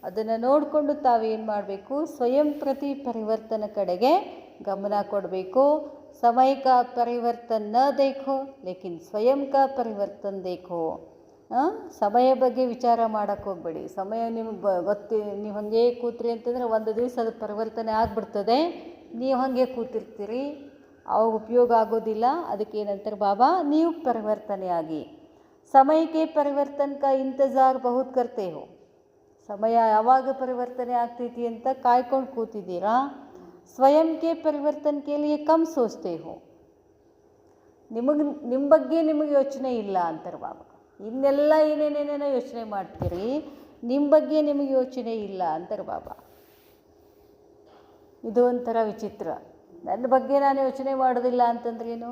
ಅದನ್ನು ನೋಡಿಕೊಂಡು ತಾವೇನು ಮಾಡಬೇಕು? ಸ್ವಯಂ ಪ್ರತಿ ಪರಿವರ್ತನ ಕಡೆಗೆ ಗಮನ ಕೊಡಬೇಕು. ಸಮಯ ಕಾ ಪರಿವರ್ತನ ನ ದೇಖೋ ಲೇಕಿನ್ ಸ್ವಯಂ ಕಾ ಪರಿವರ್ತನ ದೇಖೋ. ಸಮಯ ಬಗ್ಗೆ ವಿಚಾರ ಮಾಡೋಕ್ಕೆ ಹೋಗಬೇಡಿ. ಸಮಯ ನಿಮಗೆ ಗೊತ್ತಿ, ನೀವು ಹಾಗೆ ಕೂತ್ರಿ ಅಂತಂದರೆ ಒಂದು ದಿವಸ ಅದು ಪರಿವರ್ತನೆ ಆಗಿಬಿಡ್ತದೆ. ನೀವು ಹಾಗೆ ಕೂತಿರ್ತೀರಿ, ಅವಾಗ ಉಪಯೋಗ ಆಗೋದಿಲ್ಲ. ಅದಕ್ಕೆ ಏನಂತಾರೆ ಬಾಬಾ, ನೀವು ಪರಿವರ್ತನೆ ಆಗಿ. ಸಮಯಕ್ಕೆ ಪರಿವರ್ತನ ಕಾ ಇಂತಜಾರ್ ಬಹುತ್ ಕರ್ತೆ ಹೋ. ಸಮಯ ಯಾವಾಗ ಪರಿವರ್ತನೆ ಆಗ್ತೈತಿ ಅಂತ ಕಾಯ್ಕೊಂಡು ಕೂತಿದ್ದೀರಾ. ಸ್ವಯಂಕ್ಕೆ ಪರಿವರ್ತನ ಕೇಳಿಯೇ ಕಮ್ ಸೋಚ್ತೆ ಹೋ. ನಿಮ್ಮ ಬಗ್ಗೆ ನಿಮಗೆ ಯೋಚನೆ ಇಲ್ಲ ಅಂತಾರೆ ಬಾಬಾ. ಇನ್ನೆಲ್ಲ ಏನೇನೇನೇನೋ ಯೋಚನೆ ಮಾಡ್ತೀರಿ, ನಿಮ್ಮ ಬಗ್ಗೆ ನಿಮಗೆ ಯೋಚನೆ ಇಲ್ಲ ಅಂತಾರೆ ಬಾಬಾ. ಇದು ಒಂಥರ ವಿಚಿತ್ರ. ನನ್ನ ಬಗ್ಗೆ ನಾನು ಯೋಚನೆ ಮಾಡೋದಿಲ್ಲ ಅಂತಂದ್ರೇನು?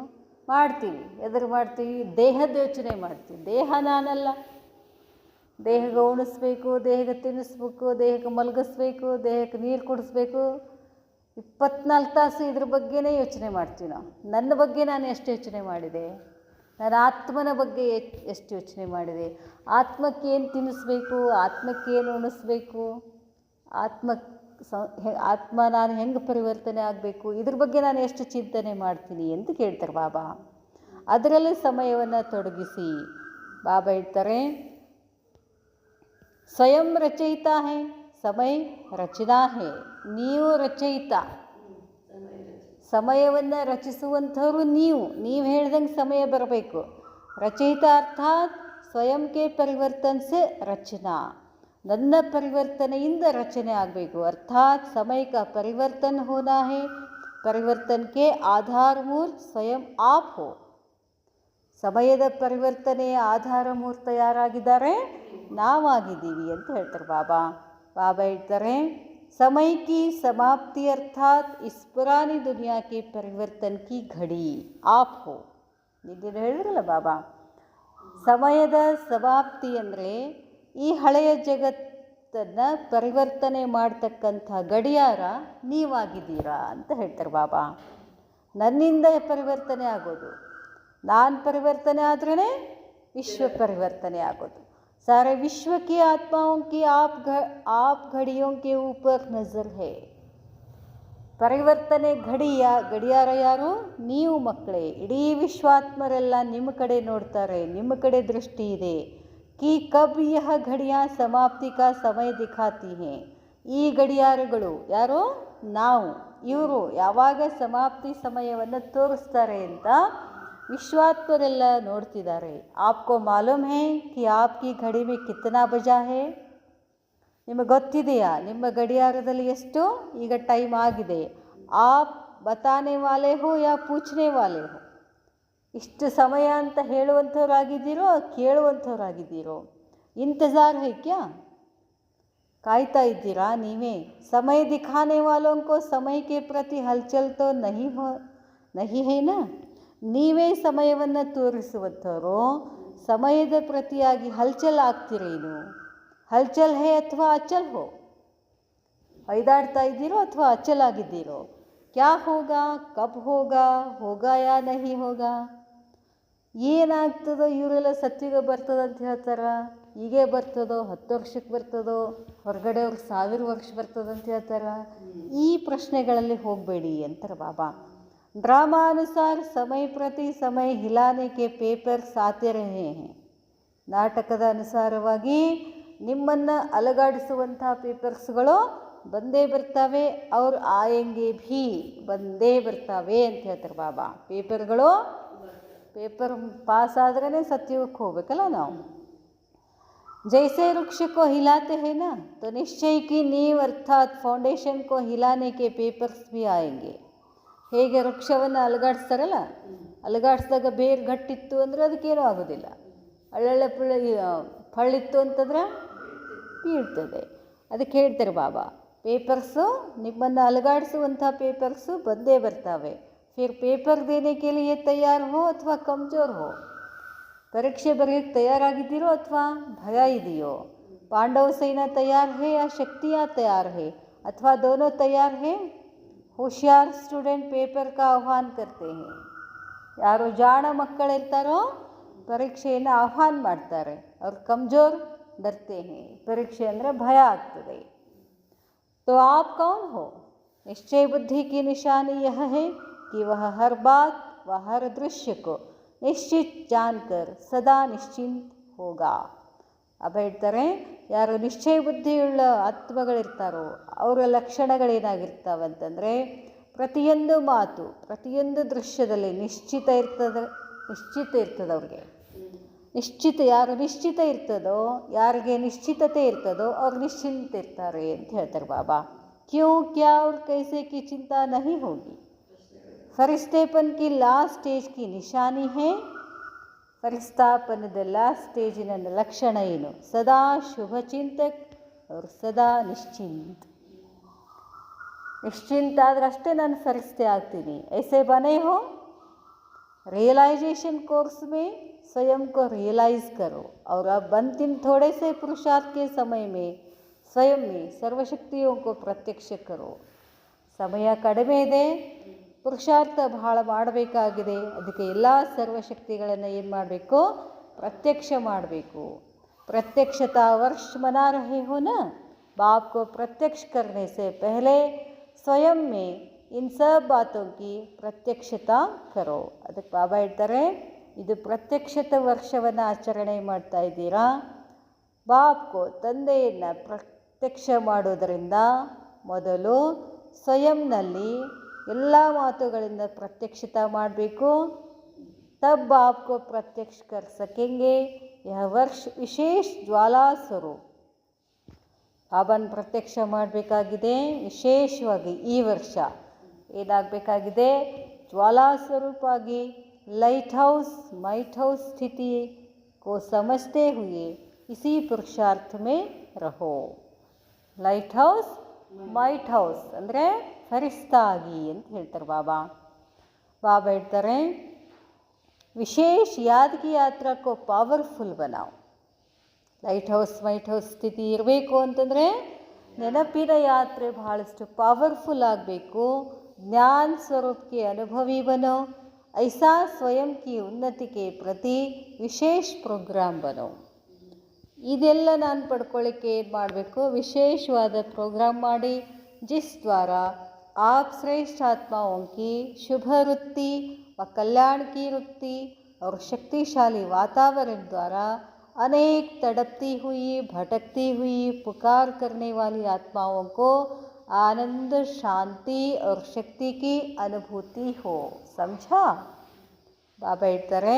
ಮಾಡ್ತೀವಿ. ಎದುರು ಮಾಡ್ತೀವಿ? ದೇಹದ ಯೋಚನೆ ಮಾಡ್ತೀವಿ. ದೇಹ ನಾನಲ್ಲ. ದೇಹಕ್ಕೆ ಉಣಿಸ್ಬೇಕು, ದೇಹಕ್ಕೆ ತಿನ್ನಿಸ್ಬೇಕು, ದೇಹಕ್ಕೆ ಮಲಗಿಸ್ಬೇಕು, ದೇಹಕ್ಕೆ ನೀರು ಕುಡಿಸ್ಬೇಕು. 24 ತಾಸು ಇದ್ರ ಬಗ್ಗೆನೇ ಯೋಚನೆ ಮಾಡ್ತೀವಿ ನಾವು. ನನ್ನ ಬಗ್ಗೆ ನಾನು ಎಷ್ಟು ಯೋಚನೆ ಮಾಡಿದೆ? ನನ್ನ ಆತ್ಮನ ಬಗ್ಗೆ ಎಷ್ಟು ಯೋಚನೆ ಮಾಡಿದೆ? ಆತ್ಮಕ್ಕೆ ಏನು ತಿನ್ನಿಸ್ಬೇಕು, ಆತ್ಮಕ್ಕೆ ಏನು ಉಣಿಸ್ಬೇಕು, ಆತ್ಮ ನಾನು ಹೆಂಗೆ ಪರಿವರ್ತನೆ ಆಗಬೇಕು, ಇದ್ರ ಬಗ್ಗೆ ನಾನು ಎಷ್ಟು ಚಿಂತನೆ ಮಾಡ್ತೀನಿ ಅಂತ ಕೇಳ್ತಾರೆ ಬಾಬಾ. ಅದರಲ್ಲಿ ಸಮಯವನ್ನು ತೊಡಗಿಸಿ. ಬಾಬಾ ಹೇಳ್ತಾರೆ, ಸ್ವಯಂ ರಚಯಿತ ಹೇ, ಸಮಯ ರಚನಾ ಹೇ. ನೀವು ರಚಯಿತ, ಸಮಯವನ್ನು ರಚಿಸುವಂಥವ್ರು ನೀವು ಹೇಳ್ದಂಗೆ ಸಮಯ ಬರಬೇಕು. ರಚಯಿತ ಅರ್ಥಾತ್ ಸ್ವಯಂಗೆ ಪರಿವರ್ತನೆ ಸೆ ರಚನಾ. ನನ್ನ ಪರಿವರ್ತನೆಯಿಂದ ರಚನೆ ಆಗಬೇಕು. ಅರ್ಥಾತ್ ಸಮಯ ಕಾ ಪರಿವರ್ತನ ಹೋನಾ ಹೇ. ಪರಿವರ್ತನಕ್ಕೆ ಆಧಾರಮೂಲ ಸ್ವಯಂ ಆಪ್ ಹೋ. ಸಮಯದ ಪರಿವರ್ತನೆಯ ಆಧಾರಮೂರ್ತ ಯಾರಾಗಿದ್ದಾರೆ? ನಾವಾಗಿದ್ದೀವಿ ಅಂತ ಹೇಳ್ತಾರೆ ಬಾಬಾ. ಬಾಬಾ ಹೇಳ್ತಾರೆ, समय की समाप्ति अर्थात इस पुरानी दुनिया के परिवर्तन की घड़ी आप हो. ನಿನ್ನೆ ಹೇಳಿದ್ರಲ್ಲ ಬಾಬಾ, ಸಮಯದ ಸಮಾಪ್ತಿ ಅಂದರೆ ಈ ಹಳೆಯ ಜಗತ್ತನ್ನು ಪರಿವರ್ತನೆ ಮಾಡ್ತಕ್ಕಂಥ ಗಡಿಯಾರ ನೀವಾಗಿದ್ದೀರಾ ಅಂತ ಹೇಳ್ತಾರೆ ಬಾಬಾ. ನನ್ನಿಂದ ಪರಿವರ್ತನೆ ಆಗೋದು, ನಾನು ಪರಿವರ್ತನೆ ಆದ್ರೇ विश्व परिवर्तने आगोದು. सारे विश्व की आत्माओं की आप घड़ियों के ऊपर नज़र है. ಪರಿವರ್ತನೆ ಗಡಿಯಾರ ಯಾರು? ನೀವು ಮಕ್ಕಳೇ. ಇಡೀ ವಿಶ್ವಾತ್ಮರೆಲ್ಲ ನಿಮ್ಮ ಕಡೆ ನೋಡ್ತಾರೆ, ನಿಮ್ಮ ಕಡೆ ದೃಷ್ಟಿ ಇದೆ. ಕಿ ಕಬ್ ಯಹ ಘಡಿಯಾ ಸಮಾಪ್ತಿ ಕಾ ಸಮಯ ದಿಖಾತಿ ಹೇ. ಈ ಗಡಿಯಾರಗಳು ಯಾರು? ನಾವು. ಇವರು ಯಾವಾಗ ಸಮಾಪ್ತಿ ಸಮಯವನ್ನು ತೋರಿಸ್ತಾರೆ ಅಂತ ವಿಶ್ವಾತ್ಮರೆಲ್ಲ ನೋಡ್ತಿದ್ದಾರೆ. ಆಪ್ಕೋ ಮಾಲೂಮ್ ಹೇ ಕಿ ಆಪ್ಕಿ ಘಡಿ ಮೇ ಕಿತ್ನಾ ಬಜಾ ಹೇ. ನಿಮಗೆ ಗೊತ್ತಿದೆಯಾ ನಿಮ್ಮ ಗಡಿಯಾರದಲ್ಲಿ ಎಷ್ಟು ಈಗ ಟೈಮ್ ಆಗಿದೆ? ಆಪ್ ಬತಾನೆ ವಾಲೆ ಹೋ ಯಾ ಪೂಛನೆ ವಾಲೆ ಹೋ. ಇಷ್ಟು ಸಮಯ ಅಂತ ಹೇಳುವಂಥವ್ರಾಗಿದ್ದೀರೋ ಕೇಳುವಂಥವ್ರಾಗಿದ್ದೀರೋ? ಇಂತಜಾರ್ ಹೈ ಕ್ಯಾ? ಕಾಯ್ತಾ ಇದ್ದೀರಾ ನೀವೇ? ಸಮಯ ದಿಖಾನೆ ವಾಲೋಂಕೋ ಸಮಯಕ್ಕೆ ಪ್ರತಿ ಹಲ್ಚಲ್ ತೋ ನಹಿ ಹೇನಾ? ನೀವೇ ಸಮಯವನ್ನು ತೋರಿಸುವಂಥವರು ಸಮಯದ ಪ್ರತಿಯಾಗಿ ಹಲ್ಚಲ್ ಆಗ್ತಿರೇನು? ಹಲ್ಚಲ್ ಹೇ ಅಥವಾ ಅಚಲ್ ಹೋ? ಹೊಯ್ದಾಡ್ತಾ ಇದ್ದೀರೋ ಅಥವಾ ಅಚಲ್ ಆಗಿದ್ದೀರೋ? ಕ್ಯಾ ಹೋಗಾ, ಕಬ್ ಹೋಗಾ, ಹೋಗಾ ಯಾ ನಹಿ ಹೋಗಾ? ಏನಾಗ್ತದೋ? ಇವರೆಲ್ಲ ಸತ್ಯುಗ ಬರ್ತದಂತ ಹೇಳ್ತಾರ, ಹೀಗೆ ಬರ್ತದೋ, 10 ವರ್ಷಕ್ಕೆ ಬರ್ತದೋ, ಹೊರಗಡೆ ಅವ್ರಿಗೆ 1000 ವರ್ಷ ಬರ್ತದಂತ ಹೇಳ್ತಾರ. ಈ ಪ್ರಶ್ನೆಗಳಲ್ಲಿ ಹೋಗಬೇಡಿ ಅಂತಾರೆ ಬಾಬಾ. ಡ್ರಾಮಾನುಸಾರ ಸಮಯ ಪ್ರತಿ ಸಮಯ ಹಿಲಾನೆ ಕೆ ಪೇಪರ್ಸ್ ಆತೆ ರಹೆ ಹೇ. ನಾಟಕದ ಅನುಸಾರವಾಗಿ ನಿಮ್ಮನ್ನು ಅಲಗಾಡಿಸುವಂಥ ಪೇಪರ್ಸ್ಗಳು ಬಂದೇ ಬರ್ತವೆ. ಅವ್ರು ಆಯಂಗೆ ಭೀ ಬಂದೇ ಬರ್ತವೆ ಅಂತ ಹೇಳ್ತಾರೆ ಬಾಬಾ. ಪೇಪರ್ ಪಾಸ್ ಆದ್ರೇ ಸತ್ಯುಗಕ್ಕೆ ಹೋಗ್ಬೇಕಲ್ಲ ನಾವು. जैसे वृक्ष को हिलाते हैं ना, तो निश्चय की नींव अर्थात फाउंडेशन को हिलाने के पेपर्स भी आएंगे. ಹೇಗೆ ವೃಕ್ಷವನ್ನು ಅಲಗಾಡಿಸ್ತಾರಲ್ಲ, ಅಲಗಾಡಿಸಿದಾಗ ಬೇರು ಗಟ್ಟಿತ್ತು ಅಂದರೆ ಅದಕ್ಕೇನೂ ಆಗೋದಿಲ್ಲ. ಒಳ್ಳೊಳ್ಳೆ ಪಳ್ಳಿತ್ತು ಅಂತಂದ್ರೆ ಬೀಳ್ತದೆ. ಅದಕ್ಕೆ ಹೇಳ್ತಾರೆ ಬಾಬಾ, ಪೇಪರ್ಸು ನಿಮ್ಮನ್ನು ಅಲಗಾಡಿಸುವಂಥ ಪೇಪರ್ಸು ಬಂದೇ ಬರ್ತವೆ. ಫಿರ್ ಪೇಪರ್ ದೇನೆ ಕೆ ಲಿಯೆ ತಯಾರ್ ಹೋ ಅಥವಾ ಕಮ್ಜೋರ್ ಹೋ. ಪರೀಕ್ಷೆ ಬರೆಯೋಕ್ಕೆ ತಯಾರಾಗಿದ್ದೀರೋ ಅಥವಾ ಭಯ ಇದೆಯೋ? ಪಾಂಡವ ಸೈನ್ಯ ತಯಾರ್ ಹೇ ಯಾ ಶಕ್ತಿಯಾँ ತಯಾರ್ ಹೇ ಅಥವಾ ದೋನೋ ತಯಾರ್ ಹೇ? होशियार स्टूडेंट पेपर का आह्वान करते हैं. ಯಾರು ಜಾಣ ಮಕ್ಕಳಿರ್ತಾರೋ ಪರೀಕ್ಷೆಯನ್ನು ಆಹ್ವಾನ ಮಾಡ್ತಾರೆ. ಅವ್ರು ಕಮ್ಜೋರ್ ಡರ್ತೆ ಹೇ. ಪರೀಕ್ಷೆ ಅಂದರೆ ಭಯ ಆಗ್ತದೆ. तो आप कौन हो? निश्चय बुद्धि की निशानी यह है कि वह हर बात व हर दृश्य को निश्चित जानकर सदा निश्चिंत होगा. अब ಹೇಳ್ತಾರೆ, ಯಾರು ನಿಶ್ಚಯ ಬುದ್ಧಿಯುಳ್ಳ ಆತ್ಮಗಳಿರ್ತಾರೋ ಅವರ ಲಕ್ಷಣಗಳೇನಾಗಿರ್ತಾವಂತಂದರೆ ಪ್ರತಿಯೊಂದು ಮಾತು, ಪ್ರತಿಯೊಂದು ದೃಶ್ಯದಲ್ಲಿ ನಿಶ್ಚಿತ ಇರ್ತದೆ ಅವ್ರಿಗೆ. ಯಾರು ನಿಶ್ಚಿತ ಇರ್ತದೋ, ಯಾರಿಗೆ ನಿಶ್ಚಿತತೆ ಇರ್ತದೋ ಅವ್ರು ನಿಶ್ಚಿಂತ ಇರ್ತಾರೆ ಅಂತ ಹೇಳ್ತಾರೆ ಬಾಬಾ. ಕ್ಯೂ ಕ್ಯಾ ಅವ್ರ ಕೈಸೆ ಕಿ ಚಿಂತಾ ನಹಿ ಹೋಗಿ. ಫರಿಸ್ತೆಪನ್ ಕಿ ಲಾಸ್ಟ್ ಸ್ಟೇಜ್ ಕಿ ನಿಶಾನಿ ಹೇ. ಫರಿಸ್ತಾಪನದ ಲಾಸ್ಟ್ ಸ್ಟೇಜಿನ ಲಕ್ಷಣ ಏನು? ಸದಾ ಶುಭ ಚಿಂತಕ್ ಅವ್ರು ಸದಾ ನಿಶ್ಚಿಂತ ಆದ್ರೆ ಅಷ್ಟೇ ನಾನು ಫರಿಸ್ತೆ ಆಗ್ತೀನಿ. ऐसे बने हो, रियलाइजेशन कोर्स में स्वयं को रियलाइज करो. और अब अंतिम थोड़े से पुरुषार्थ के समय में स्वयं में सर्वशक्तियों को प्रत्यक्ष करो. ಸಮಯ ಕಡಿಮೆ ಇದೆ, ಪುರುಷಾರ್ಥ ಬಹಳ ಮಾಡಬೇಕಾಗಿದೆ. ಅದಕ್ಕೆ ಎಲ್ಲ ಸರ್ವಶಕ್ತಿಗಳನ್ನು ಏನು ಮಾಡಬೇಕು? ಪ್ರತ್ಯಕ್ಷ ಮಾಡಬೇಕು. प्रत्यक्षता वर्ष मना रहे हो ना, बाप को प्रत्यक्ष करने से पहले स्वयं में इन सब बातों की प्रत्यक्षता करो. ಅದಕ್ಕೆ ಬಾಬಾ ಹೇಳ್ತಾರೆ, ಇದು ಪ್ರತ್ಯಕ್ಷತ ವರ್ಷವನ್ನು ಆಚರಣೆ ಮಾಡ್ತಾ ಇದ್ದೀರಾ. ಬಾಪ್ಕೋ ತಂದೆಯನ್ನು ಪ್ರತ್ಯಕ್ಷ ಮಾಡೋದರಿಂದ ಮೊದಲು ಸ್ವಯಂನಲ್ಲಿ ಎಲ್ಲ ಮಾತುಗಳಿಂದ ಪ್ರತ್ಯಕ್ಷತಾ ಮಾಡಬೇಕು. तब आपको प्रत्यक्ष कर सकेंगे. यह वर्ष विशेष ज्वाला स्वरूप. ಬಾಬಾನ ಪ್ರತ್ಯಕ್ಷ ಮಾಡಬೇಕಾಗಿದೆ. ವಿಶೇಷವಾಗಿ ಈ ವರ್ಷ ಏನಾಗಬೇಕಾಗಿದೆ? ಜ್ವಾಲಾ ಸ್ವರೂಪ ಆಗಿ लाइट हाउस स्थिति को समझते हुए इसी पुरुषार्थ में रहो. ಲೈಟ್ ಹೌಸ್ ಮೈಟ್ ಹೌಸ್ ಅಂದರೆ ಫರಿಸ್ತಾ ಆಗಿ ಅಂತ ಹೇಳ್ತಾರೆ ಬಾಬಾ. ಹೇಳ್ತಾರೆ, विशेष याद की यात्रा को पावरफुल बनाओ. ಲೈಟ್ ಹೌಸ್ ಸ್ಥಿತಿ ಇರಬೇಕು ಅಂತಂದರೆ ನೆನಪಿನ ಯಾತ್ರೆ ಬಹಳಷ್ಟು ಪವರ್ಫುಲ್ ಆಗಬೇಕು. ಜ್ಞಾನ ಸ್ವರೂಪಕ್ಕೆ ಅನುಭವಿ ಬನೋ. ಐಸಾ ಸ್ವಯಂ ಕಿ ಉನ್ನತಿ ಕೆ ಪ್ರತಿ ವಿಶೇಷ ಪ್ರೋಗ್ರಾಮ್ ಬನೋ. ಇದೆಲ್ಲ ನಾನು ಪಡ್ಕೊಳ್ಳಿಕ್ಕೆ ಏನು ಮಾಡಬೇಕು? ವಿಶೇಷವಾದ ಪ್ರೋಗ್ರಾಮ್ ಮಾಡಿ, जिस द्वारा आप श्रेष्ठ आत्माओं की शुभ वृत्ति व कल्याण की वृत्ति और शक्तिशाली वातावरण द्वारा अनेक तड़पती हुई, भटकती हुई, पुकार करने वाली आत्माओं को आनंद, शांति और शक्ति की अनुभूति हो. समझा? बाबा ಹೇಳ್ತಾರೆ,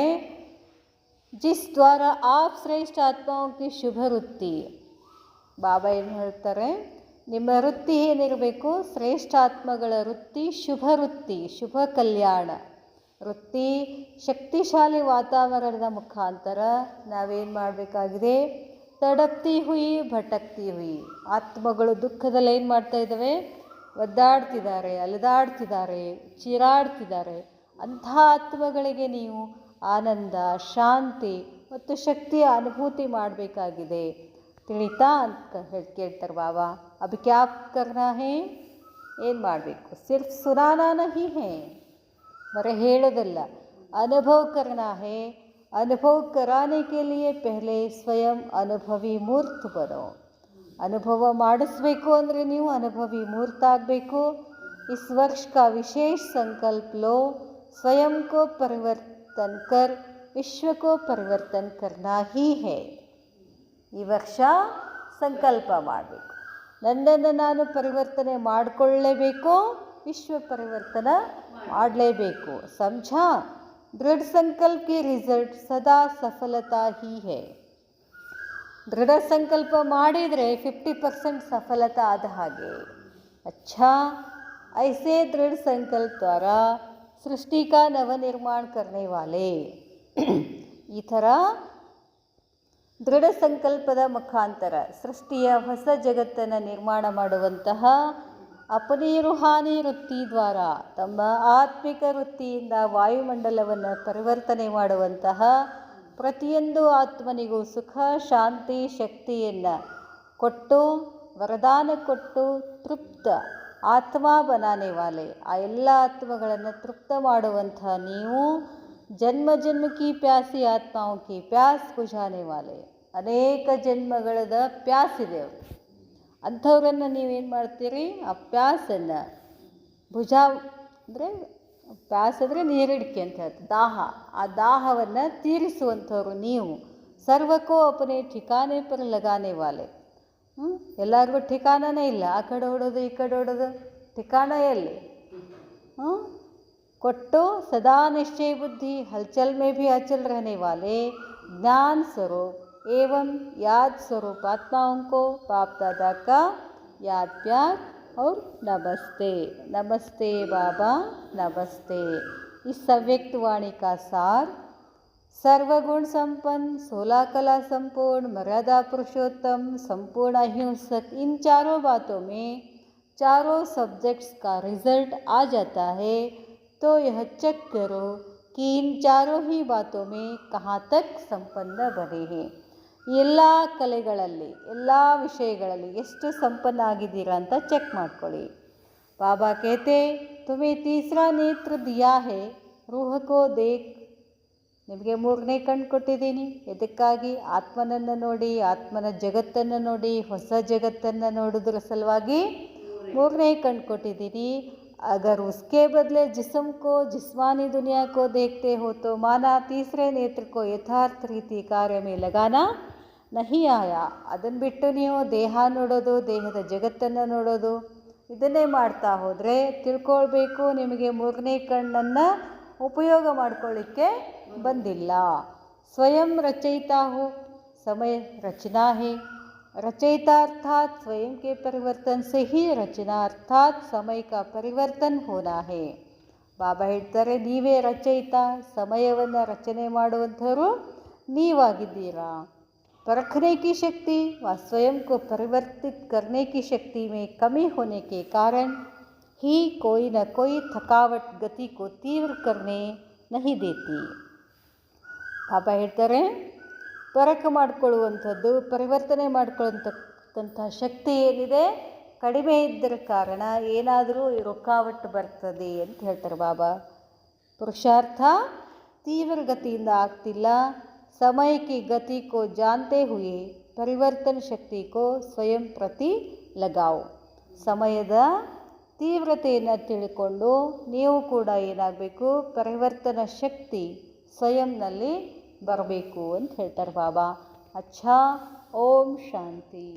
जिस द्वारा आप श्रेष्ठ आत्माओं की शुभ वृत्ति. ಬಾಬಾ ಏನು ಹೇಳ್ತಾರೆ? ನಿಮ್ಮ ವೃತ್ತಿ ಏನಿರಬೇಕು? ಶ್ರೇಷ್ಠ ಆತ್ಮಗಳ ವೃತ್ತಿ ಶುಭ ವೃತ್ತಿ, ಶುಭ ಕಲ್ಯಾಣ ವೃತ್ತಿ. ಶಕ್ತಿಶಾಲಿ ವಾತಾವರಣದ ಮುಖಾಂತರ ನಾವೇನು ಮಾಡಬೇಕಾಗಿದೆ? ತಡಪ್ತಿ ಹುಯಿ ಭಟಕ್ತಿ ಹುಯಿ. ಆತ್ಮಗಳು ದುಃಖದಲ್ಲಿ ಏನು ಮಾಡ್ತಾ ಇದ್ದಾವೆ? ಒದ್ದಾಡ್ತಿದ್ದಾರೆ, ಅಲೆದಾಡ್ತಿದ್ದಾರೆ, ಚೀರಾಡ್ತಿದ್ದಾರೆ. ಅಂಥ ಆತ್ಮಗಳಿಗೆ ನೀವು ಆನಂದ, ಶಾಂತಿ ಮತ್ತು ಶಕ್ತಿಯ ಅನುಭೂತಿ ಮಾಡಬೇಕಾಗಿದೆ. ತಿಳಿತಾ ಅಂತ ಕೇಳ್ತಾರೆ ಬಾಬಾ. ಅಭಿ ಕ್ಯಾ ಕರ್ನಾ ಹೇ? ಏನು ಮಾಡಬೇಕು? ಸಿರ್ಫ್ ಸುನಾನಾ ನಹೀ ಹೇ, ಬರೀ ಹೇಳೋದಲ್ಲ, ಅನುಭವ ಕರ್ನಾ ಹೇ. ಅನುಭವ ಕರಾನೆ ಕೆ ಲಿಯೇ ಪೆಹ್ಲೆ ಸ್ವಯಂ ಅನುಭವಿ ಮೂರ್ತ ಬನೋ. ಅನುಭವ ಮಾಡಿಸ್ಬೇಕು ಅಂದರೆ ನೀವು ಅನುಭವಿ ಮೂರ್ತ ಆಗಬೇಕು. इस वर्ष का विशेष संकल्प लो, स्वयं को परिवर्तन कर विश्व को परिवर्तन करना ही है. ಈ ವರ್ಷ ಸಂಕಲ್ಪ ಮಾಡಬೇಕು, ನನ್ನನ್ನು ನಾನು ಪರಿವರ್ತನೆ ಮಾಡಿಕೊಳ್ಳಲೇಬೇಕು, ವಿಶ್ವ ಪರಿವರ್ತನ ಮಾಡಲೇಬೇಕು. ಸಮझा? ದೃಢ ಸಂಕಲ್ಪ की ರಿಸಲ್ಟ್ ಸದಾ ಸಫಲತಾ ಹಿ ಹೇ. ದೃಢ ಸಂಕಲ್ಪ ಮಾಡಿದರೆ 50% ಸಫಲತಾ ಆದ ಹಾಗೆ. अच्छा, ऐसे दृढ़ संकल्प द्वारा सृष्टि का नवनिर्माण करने वाले. ಈ ಥರ ದೃಢ ಸಂಕಲ್ಪದ ಮುಖಾಂತರ ಸೃಷ್ಟಿಯ ಹೊಸ ಜಗತ್ತನ್ನು ನಿರ್ಮಾಣ ಮಾಡುವಂತಹ ಅಪನಿ ರುಹಾನಿ ವೃತ್ತಿ ದ್ವಾರ, ತಮ್ಮ ಆತ್ಮಿಕ ವೃತ್ತಿಯಿಂದ ವಾಯುಮಂಡಲವನ್ನು ಪರಿವರ್ತನೆ ಮಾಡುವಂತಹ ಪ್ರತಿಯೊಂದು ಆತ್ಮನಿಗೂ ಸುಖ, ಶಾಂತಿ, ಶಕ್ತಿಯನ್ನು ಕೊಟ್ಟು, ವರದಾನ ಕೊಟ್ಟು, ತೃಪ್ತ ಆತ್ಮ ಬನಾನೆ ವಾಲೆ, ಆ ಎಲ್ಲ ಆತ್ಮಗಳನ್ನು ತೃಪ್ತ ಮಾಡುವಂತಹ ನೀವು ಜನ್ಮ ಜನ್ಮ ಕಿ ಪ್ಯಾಸಿ ಆತ್ಮಾओं की प्यास बुझाने वाले. ಅನೇಕ ಜನ್ಮಗಳದ ಪ್ಯಾಸಿದೆ ಅವರು. ಅಂಥವ್ರನ್ನು ನೀವೇನು ಮಾಡ್ತೀರಿ? ಆ ಪ್ಯಾಸನ್ನು ಅಂದರೆ ಪ್ಯಾಸ್ ಅಂದರೆ ನೀರಿಡಿಕೆ ಅಂತ ಹೇಳ್ತಾರೆ, ದಾಹ. ಆ ದಾಹವನ್ನು ತೀರಿಸುವಂಥವ್ರು ನೀವು. ಸರ್ವಕ್ಕೂ ಅಪನೆ ಠಿಕಾನೆ ಪರ ಲಗಾನೆ ವಾಲೆ. ಎಲ್ಲರಿಗೂ ಠಿಕಾಣನೇ ಇಲ್ಲ. ಆ ಕಡೆ ಹೊಡೋದು, ಈ ಕಡೆ ಹೊಡೋದು, ಠಿಕಾಣ ಎಲ್ಲಿ? ಕೊಟ್ಟು ಸದಾ ನಿಶ್ಚಯ ಬುದ್ಧಿ ಹಲ್ಚಲ್ ಮೇ ಭಿ ಅಚಲ್ रहने वाले ज्ञान स्वरूप एवं याद स्वरूप आत्माओं को बाप दादा का याद प्यार और नमस्ते. नमस्ते बाबा, नमस्ते. इस अव्यक्त वाणी का सार सर्वगुण संपन्न, 16 कला संपूर्ण, मर्यादा पुरुषोत्तम, संपूर्ण अहिंसक, इन चारों बातों में चारों सब्जेक्ट्स का रिजल्ट आ जाता है. तो यह चेक करो कि इन चारों ही बातों में कहाँ तक संपन्न बने हैं. ಎಲ್ಲ ಕಲೆಗಳಲ್ಲಿ, ಎಲ್ಲ ವಿಷಯಗಳಲ್ಲಿ ಎಷ್ಟು ಸಂಪನ್ನ ಆಗಿದ್ದೀರಾ ಅಂತ ಚೆಕ್ ಮಾಡ್ಕೊಳ್ಳಿ. ಬಾಬಾ ಕೇತೆ ತುಮೇ ತೀಸರಾ ನೇತ್ರ ದಿಯಾ ಹೇ ರೂಹ ಕೋ ದೇಖ್. ನಿಮಗೆ 3ನೇ ಕಣ್ಣು ಕೊಟ್ಟಿದ್ದೀನಿ. ಇದಕ್ಕಾಗಿ ಆತ್ಮನನ್ನು ನೋಡಿ, ಆತ್ಮನ ಜಗತ್ತನ್ನು ನೋಡಿ, ಹೊಸ ಜಗತ್ತನ್ನು ನೋಡೋದ್ರ ಸಲುವಾಗಿ 3ನೇ ಕಣ್ಣು ಕೊಟ್ಟಿದ್ದೀನಿ. अगर उसके बदले जिस्म को, जिस्मानी दुनिया को देखते हो तो माना तीसरे नेत्र को यथार्थ ರೀತಿ ಕಾರ್ಯ में लगाना नहीं आया. ಅದನ್ನು ಬಿಟ್ಟು ನೀವು ದೇಹ ನೋಡೋದು, ದೇಹದ ಜಗತ್ತನ್ನು ನೋಡೋದು, ಇದನ್ನೇ ಮಾಡ್ತಾ ಹೋದರೆ ತಿಳ್ಕೊಳ್ಬೇಕು, ನಿಮಗೆ 3ನೇ ಕಣ್ಣನ್ನು ಉಪಯೋಗ ಮಾಡ್ಕೊಳ್ಳಿಕ್ಕೆ ಬಂದಿಲ್ಲ. ಸ್ವಯಂ ರಚಯಿತಾ ಹೋ, ಸಮಯ ರಚನಾ ಹೇ. रचयिता अर्थात स्वयं के परिवर्तन से ही रचना अर्थात समय का परिवर्तन होना है. ಬಾಬಾ ಹೇಳ್ತಾರೆ, ನೀವೇ ರಚಯಿತ, ಸಮಯವನ್ನು ರಚನೆ ಮಾಡುವಂಥವರು ನೀವಾಗಿದ್ದೀರಾ. परखने की शक्ति व स्वयं को परिवर्तित करने की शक्ति में कमी होने के कारण ही कोई न कोई थकावट गति को तीव्र करने नहीं देती. ಬಾಬಾ ಹೇಳ್ತಾರೆ, ಪರಕ ಮಾಡಿಕೊಳ್ಳುವಂಥದ್ದು, ಪರಿವರ್ತನೆ ಮಾಡಿಕೊಳ್ಳುವಂಥ ಶಕ್ತಿ ಏನಿದೆ ಕಡಿಮೆ ಇದ್ದರ ಕಾರಣ ಏನಾದರೂ ರೊಕ್ಕಾವಟ್ಟು ಬರ್ತದೆ ಅಂತ ಹೇಳ್ತಾರೆ ಬಾಬಾ. ಪುರುಷಾರ್ಥ ತೀವ್ರ ಗತಿಯಿಂದ ಆಗ್ತಿಲ್ಲ. समय की गति को जानते हुए ಪರಿವರ್ತನ ಶಕ್ತಿ ಕೋ ಸ್ವಯಂ ಪ್ರತಿ ಲಗಾओ. ಸಮಯದ ತೀವ್ರತೆಯನ್ನು ತಿಳ್ಕೊಂಡು ನೀವು ಕೂಡ ಏನಾಗಬೇಕು, ಪರಿವರ್ತನ ಶಕ್ತಿ ಸ್ವಯಂನಲ್ಲಿ ಬರಬೇಕು ಅಂತ ಹೇಳ್ತಾರೆ ಬಾಬಾ. ಅಚ್ಛಾ, ಓಂ ಶಾಂತಿ.